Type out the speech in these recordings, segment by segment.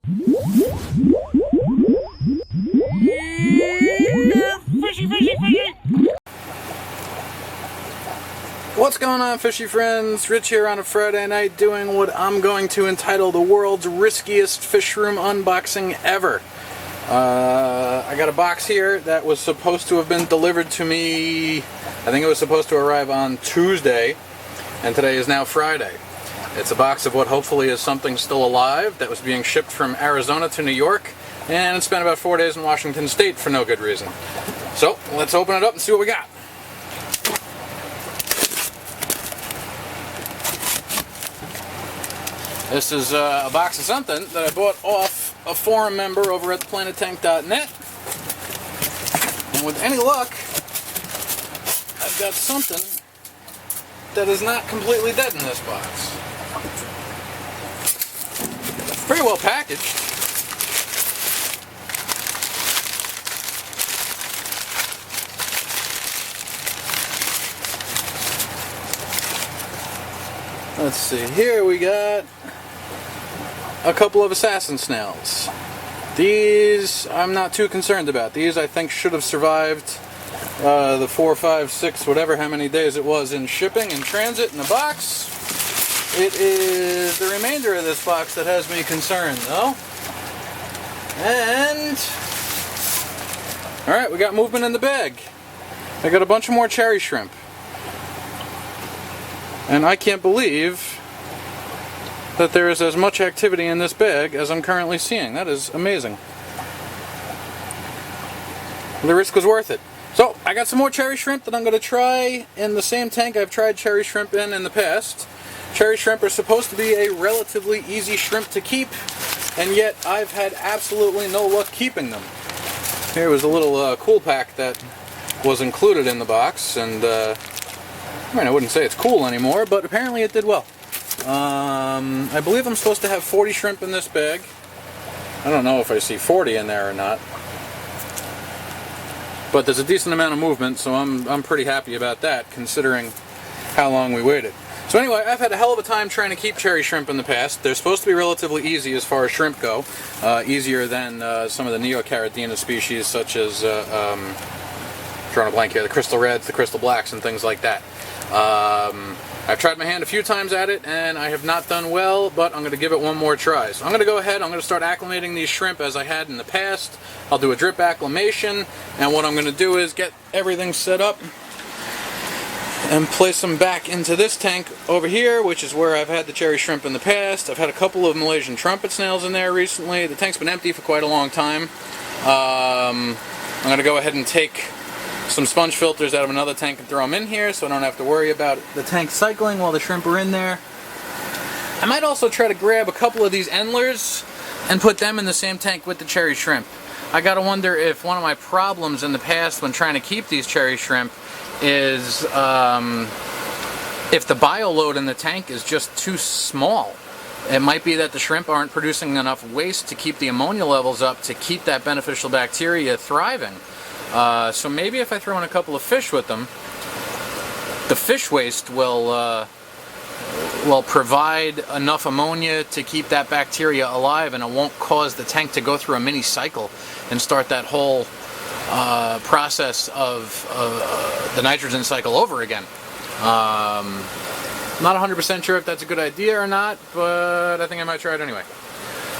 Fishy, fishy, fishy! What's going on, fishy friends? Rich here on a Friday night doing what I'm going to entitle the world's riskiest fish room unboxing ever. I got a box here that was supposed to have been delivered to me. I think it was supposed to arrive on Tuesday, and today is now Friday. It's a box of what hopefully is something still alive that was being shipped from Arizona to New York, and it spent about 4 days in Washington State for no good reason. So, let's open it up and see what we got. This is a box of something that I bought off a forum member over at planettank.net. And with any luck, I've got something that is not completely dead in this box. Pretty well packaged. Let's see, here we got a couple of assassin snails. These I'm not too concerned about. These I think should have survived the 4, 5, 6, whatever how many days it was in shipping and transit in the box. It is the remainder of this box that has me concerned though. And alright, we got movement in the bag. I got a bunch of more cherry shrimp. And I can't believe that there is as much activity in this bag as I'm currently seeing. That is amazing. The risk was worth it. So, I got some more cherry shrimp that I'm going to try in the same tank I've tried cherry shrimp in the past. Cherry shrimp are supposed to be a relatively easy shrimp to keep, and yet I've had absolutely no luck keeping them. Here was a little cool pack that was included in the box, and I mean, I wouldn't say it's cool anymore, but apparently it did well. I believe I'm supposed to have 40 shrimp in this bag. I don't know if I see 40 in there or not. But there's a decent amount of movement, so I'm pretty happy about that, considering how long we waited. So anyway, I've had a hell of a time trying to keep cherry shrimp in the past. They're supposed to be relatively easy as far as shrimp go. Easier than some of the Neocaridina species, such as, drawing a blank here, the crystal reds, the crystal blacks, and things like that. I've tried my hand a few times at it and I have not done well, but I'm going to give it one more try. So I'm going to go ahead, I'm going to start acclimating these shrimp as I had in the past. I'll do a drip acclimation, and what I'm going to do is get everything set up and place them back into this tank over here, which is where I've had the cherry shrimp in the past. I've had a couple of Malaysian trumpet snails in there recently. The tank's been empty for quite a long time. I'm going to go ahead and take some sponge filters out of another tank and throw them in here so I don't have to worry about the tank cycling while the shrimp are in there. I might also try to grab a couple of these endlers and put them in the same tank with the cherry shrimp. I gotta wonder if one of my problems in the past when trying to keep these cherry shrimp is if the bio load in the tank is just too small. It might be that the shrimp aren't producing enough waste to keep the ammonia levels up to keep that beneficial bacteria thriving. So maybe if I throw in a couple of fish with them, the fish waste will provide enough ammonia to keep that bacteria alive, and it won't cause the tank to go through a mini cycle and start that whole process of the nitrogen cycle over again. Not 100% sure if that's a good idea or not, but I think I might try it anyway.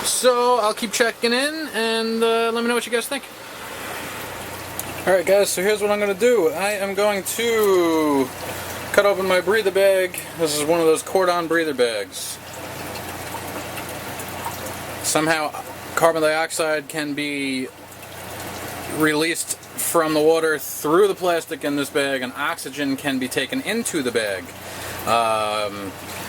So I'll keep checking in, and let me know what you guys think. Alright guys, so here's what I'm going to do. I am going to cut open my breather bag. This is one of those cordon breather bags. Somehow carbon dioxide can be released from the water through the plastic in this bag, and oxygen can be taken into the bag.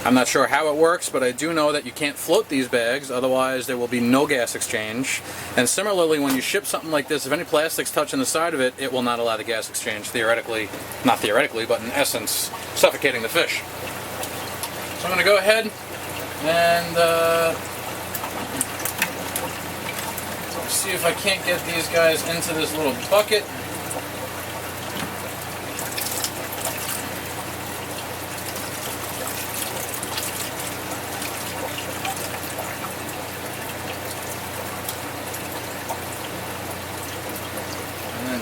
I'm not sure how it works, but I do know that you can't float these bags, otherwise there will be no gas exchange. And similarly, when you ship something like this, if any plastics touch on the side of it, it will not allow the gas exchange, theoretically, not theoretically, but in essence, suffocating the fish. So I'm going to go ahead and see if I can't get these guys into this little bucket.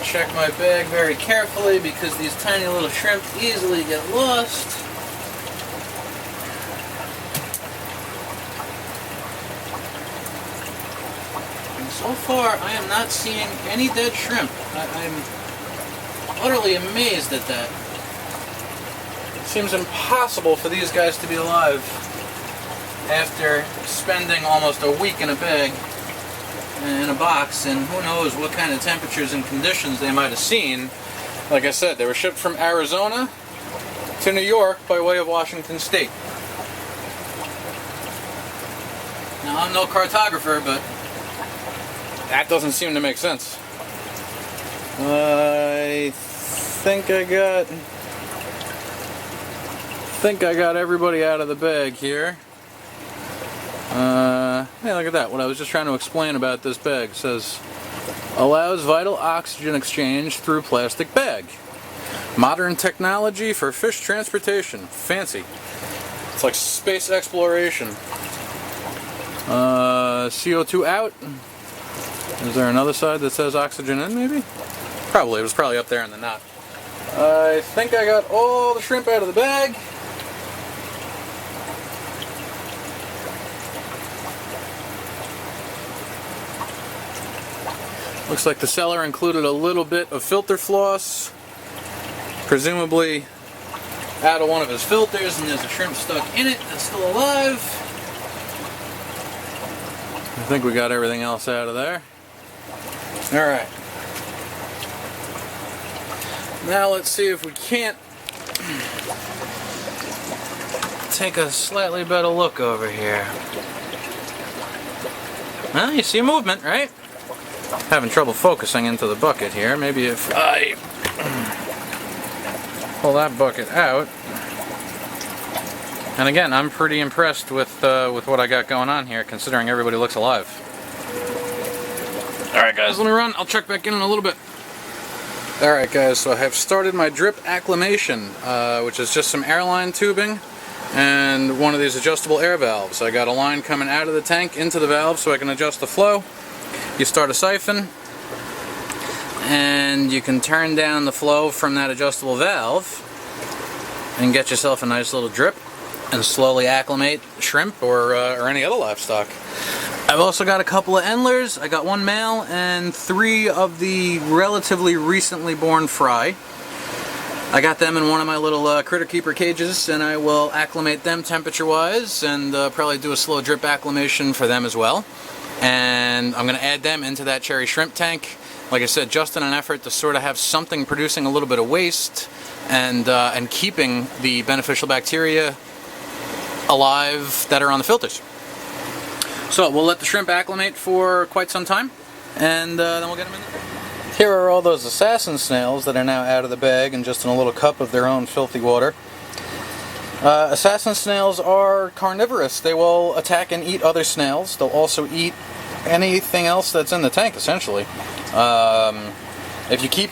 check my bag very carefully because these tiny little shrimp easily get lost. And so far, I am not seeing any dead shrimp. I'm utterly amazed at that. It seems impossible for these guys to be alive after spending almost a week in a bag, in a box, and who knows what kind of temperatures and conditions they might have seen. Like I said, they were shipped from Arizona to New York by way of Washington State. Now, I'm no cartographer, but that doesn't seem to make sense. I think I got everybody out of the bag here. Yeah, look at that. What I was just trying to explain about this bag says, allows vital oxygen exchange through plastic bag. Modern technology for fish transportation. Fancy. It's like space exploration. CO2 out. Is there another side that says oxygen in, maybe? Probably. It was probably up there in the knot. I think I got all the shrimp out of the bag. Looks like the seller included a little bit of filter floss, presumably out of one of his filters, and there's a shrimp stuck in it that's still alive. I think we got everything else out of there. Alright. Now let's see if we can't take a slightly better look over here. Well, you see movement, right? Having trouble focusing into the bucket here. Maybe if I pull that bucket out. And again, I'm pretty impressed with what I got going on here, considering everybody looks alive. Alright guys, let me run. I'll check back in a little bit. Alright guys, so I have started my drip acclimation, which is just some airline tubing and one of these adjustable air valves. I got a line coming out of the tank into the valve so I can adjust the flow. You start a siphon, and you can turn down the flow from that adjustable valve and get yourself a nice little drip and slowly acclimate shrimp or any other livestock. I've also got a couple of endlers. I got one male and 3 of the relatively recently born fry. I got them in one of my little critter keeper cages, and I will acclimate them temperature-wise and probably do a slow drip acclimation for them as well. And I'm going to add them into that cherry shrimp tank, like I said, just in an effort to sort of have something producing a little bit of waste and keeping the beneficial bacteria alive that are on the filters. So we'll let the shrimp acclimate for quite some time, and then we'll get them in there. Here are all those assassin snails that are now out of the bag and just in a little cup of their own filthy water. Assassin snails are carnivorous. They will attack and eat other snails. They'll also eat anything else that's in the tank, essentially. If you keep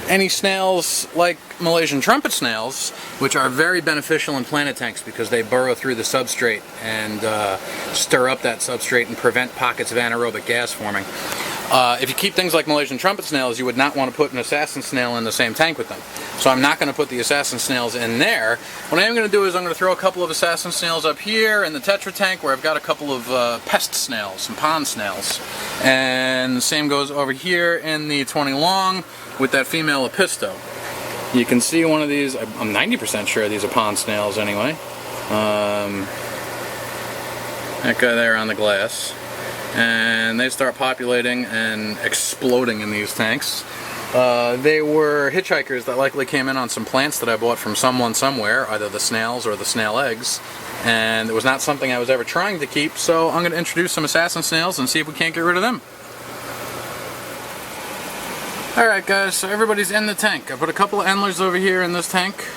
any snails like Malaysian trumpet snails, which are very beneficial in planet tanks because they burrow through the substrate and stir up that substrate and prevent pockets of anaerobic gas forming. If you keep things like Malaysian trumpet snails, you would not want to put an assassin snail in the same tank with them. So I'm not going to put the assassin snails in there. What I am going to do is I'm going to throw a couple of assassin snails up here in the tetra tank where I've got a couple of pest snails, some pond snails. And the same goes over here in the 20 long with that female episto. You can see one of these, I'm 90% sure these are pond snails anyway. That guy there on the glass. And they start populating and exploding in these tanks. They were hitchhikers that likely came in on some plants that I bought from someone somewhere, either the snails or the snail eggs, and it was not something I was ever trying to keep, so I'm going to introduce some assassin snails and see if we can't get rid of them. Alright guys, so everybody's in the tank. I put a couple of endlers over here in this tank.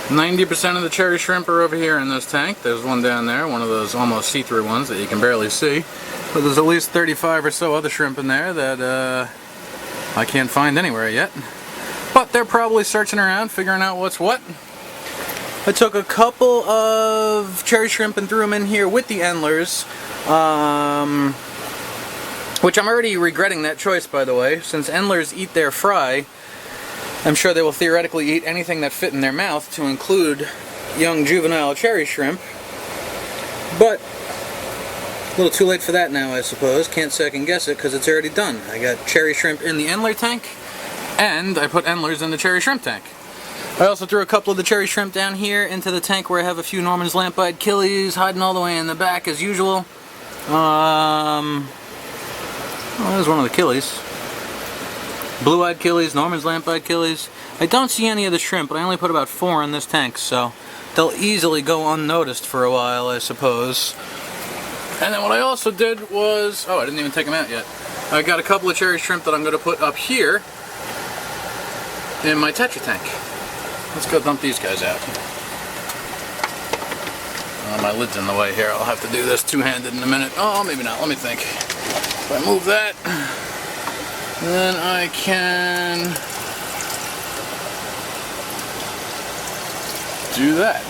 90% of the cherry shrimp are over here in this tank. There's one down there, one of those almost see-through ones that you can barely see. But there's at least 35 or so other shrimp in there that I can't find anywhere yet. But they're probably searching around, figuring out what's what. I took a couple of cherry shrimp and threw them in here with the endlers. which I'm already regretting that choice, by the way. Since endlers eat their fry, I'm sure they will theoretically eat anything that fit in their mouth, to include young juvenile cherry shrimp. But a little too late for that now, I suppose. Can't second guess it because it's already done. I got cherry shrimp in the endler tank, and I put endlers in the cherry shrimp tank. I also threw a couple of the cherry shrimp down here into the tank where I have a few Norman's lamp-eyed killies hiding all the way in the back as usual. Oh, there's one of the killies. Blue-eyed killies, Norman's lamp-eyed killies. I don't see any of the shrimp, but I only put about 4 in this tank, so they'll easily go unnoticed for a while, I suppose. And then what I also did was, oh, I didn't even take them out yet. I got a couple of cherry shrimp that I'm going to put up here in my Tetra tank. Let's go dump these guys out. Oh, my lid's in the way here. I'll have to do this two-handed in a minute. Oh, maybe not. Let me think. If I move that, then I can do that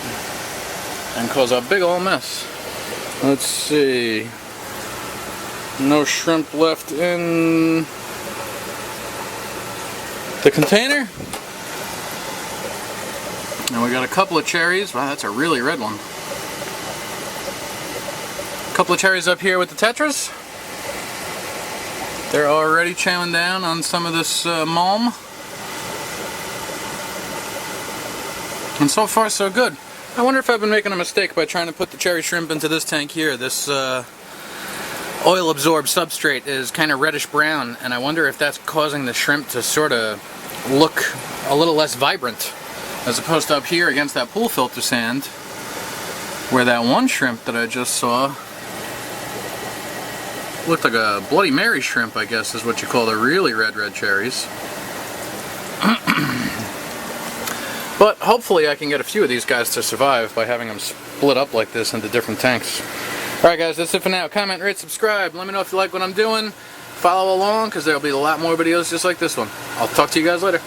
and cause a big old mess. Let's see. No shrimp left in the container. And we got a couple of cherries. Wow, that's a really red one. A couple of cherries up here with the tetras. They're already chowing down on some of this malm. And so far so good. I wonder if I've been making a mistake by trying to put the cherry shrimp into this tank here. This oil-absorbed substrate is kind of reddish-brown, and I wonder if that's causing the shrimp to sort of look a little less vibrant, as opposed to up here against that pool filter sand, where that one shrimp that I just saw looked like a Bloody Mary shrimp, I guess is what you call the really red cherries. But hopefully I can get a few of these guys to survive by having them split up like this into different tanks. Alright guys, that's it for now. Comment, rate, subscribe. Let me know if you like what I'm doing. Follow along, because there'll be a lot more videos just like this one. I'll talk to you guys later.